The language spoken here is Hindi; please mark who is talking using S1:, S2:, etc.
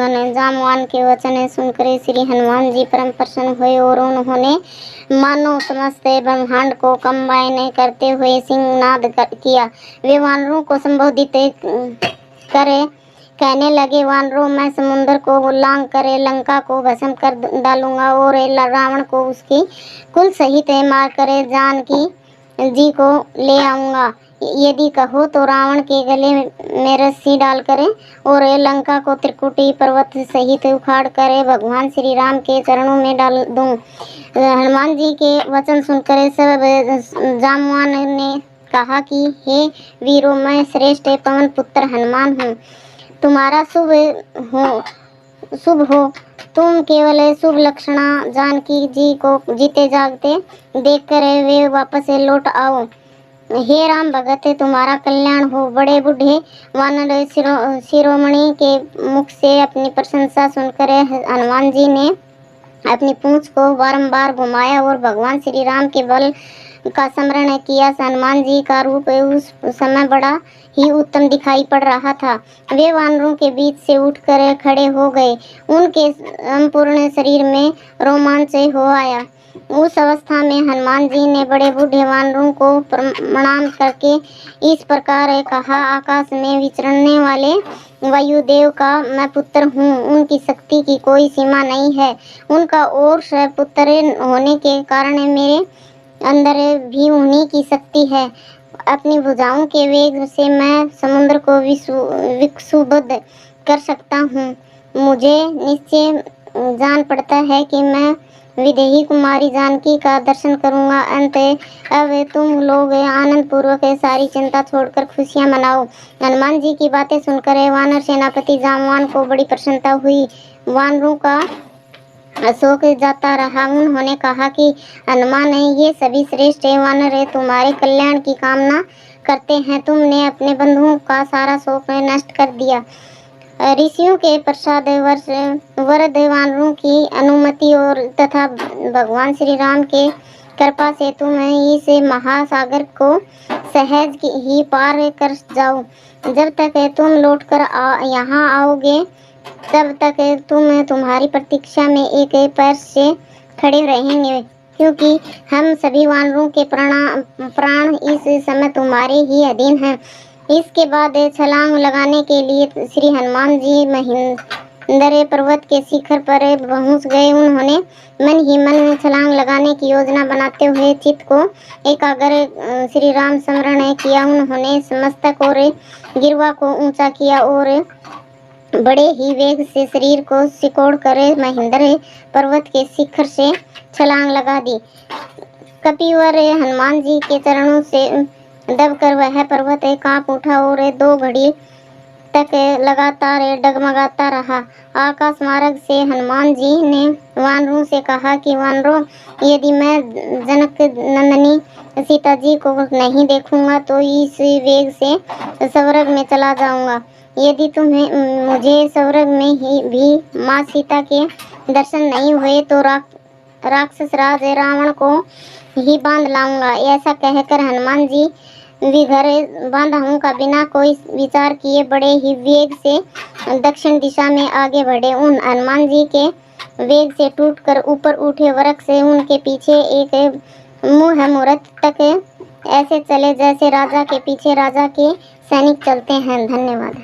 S1: सुने। जामवान के वचन सुनकर श्री हनुमान जी परम प्रसन्न हुए और उन्होंने मानो समस्त ब्रह्मांड को कंबाइन करते हुए सिंहनाद किया। वे वानरों को संबोधित करे कहने लगे, वानरों, मैं समुद्र को लांघ कर लंका को भस्म कर डालूंगा और रावण को उसकी कुल सहित मार कर जानकी जी को ले आऊंगा। यदि कहो तो रावण के गले में रस्सी डालकर और लंका को त्रिकुटी पर्वत सहित उखाड़ कर भगवान श्री राम के चरणों में डाल दूं। हनुमान जी के वचन सुनकर सब जामवान ने कहा कि हे वीरों, मैं श्रेष्ठ पवन पुत्र हनुमान हूँ। तुम्हारा शुभ हो। तुम केवल शुभ लक्षणा जानकी जी को जीते जागते देखकर वे वापस लौट आओ। हे राम भगत, तुम्हारा कल्याण हो। बड़े बूढ़े वानर शिरोमणि के मुख से अपनी प्रशंसा सुनकर हनुमान जी ने अपनी पूंछ को बारंबार घुमाया और भगवान श्री राम के बल का स्मरण किया। हनुमान जी का रूप उस समय बड़ा ही उत्तम दिखाई पड़ रहा था। वे वानरों के बीच से उठकर खड़े हो गए। उनके संपूर्ण शरीर में रोमांच हो आया। उस अवस्था में हनुमान जी ने बड़े बूढ़े वानरों को प्रणाम करके इस प्रकार कहा, आकाश में विचरने वाले वायुदेव का मैं पुत्र हूँ। उनकी शक्ति की कोई सीमा नहीं है। उनका और पुत्र होने के कारण मेरे अंदर भी उन्हीं की शक्ति है। अपनी भुजाओं के वेग से मैं समुद्र को विक्षुब्ध कर सकता हूँ। मुझे निश्चय जान पड़ता है कि मैं विदेही कुमारी जानकी का दर्शन करूंगा। अंत अब तुम लोग आनंद पूर्वक सारी चिंता छोड़कर खुशियां मनाओ। हनुमान जी की बातें सुनकर वानर सेनापति जामवान को बड़ी प्रसन्नता हुई। वानरों का अशोक जाता रहा। उन्होंने कहा कि हनुमान, ये सभी श्रेष्ठ वानर तुम्हारे कल्याण की कामना करते हैं। तुमने अपने बंधुओं का सारा शोक नष्ट कर दिया। ऋषियों के प्रसाद वरद वानरों की अनुमति और तथा भगवान श्री राम के कृपा से तुम इस महासागर को सहज ही पार कर जाओ। जब तक तुम लौटकर यहाँ आओगे तब तक तुम्हारी प्रतीक्षा में एक पैर से खड़े रहेंगे, क्योंकि हम सभी वानरों के प्राण इस समय तुम्हारे ही अधीन हैं। इसके बाद छलांग लगाने के लिए श्री हनुमान जी महेंद्र पर्वत के शिखर पर पहुंच गए। उन्होंने मन ही मन छलांग लगाने की योजना बनाते हुए चित्त को एकाग्र श्री राम स्मरण किया। उन्होंने मस्तक और गिरवा को ऊंचा किया और बड़े ही वेग से शरीर को सिकोड़ कर महेंद्र पर्वत के शिखर से छलांग लगा दी। कपिवर हनुमान जी के चरणों से दबकर वह पर्वत कांप उठा और 2 घड़ी तक लगातार डगमगाता रहा। आकाश मार्ग से हनुमान जी ने वानरों से कहा कि वानरों, यदि मैं जनक नंदनी सीता जी को नहीं देखूंगा तो इस वेग से स्वर्ग में चला जाऊंगा। यदि तुम्हें मुझे स्वर्ग में ही भी माँ सीता के दर्शन नहीं हुए तो राक्षस राज रावण को ही बांध लाऊंगा। ऐसा कहकर हनुमान जी विघर बांधाओं का बिना कोई विचार किए बड़े ही वेग से दक्षिण दिशा में आगे बढ़े। उन हनुमान जी के वेग से टूटकर ऊपर उठे वृक्ष से उनके पीछे एक मुहूर्त तक ऐसे चले जैसे राजा के पीछे राजा के सैनिक चलते हैं। धन्यवाद।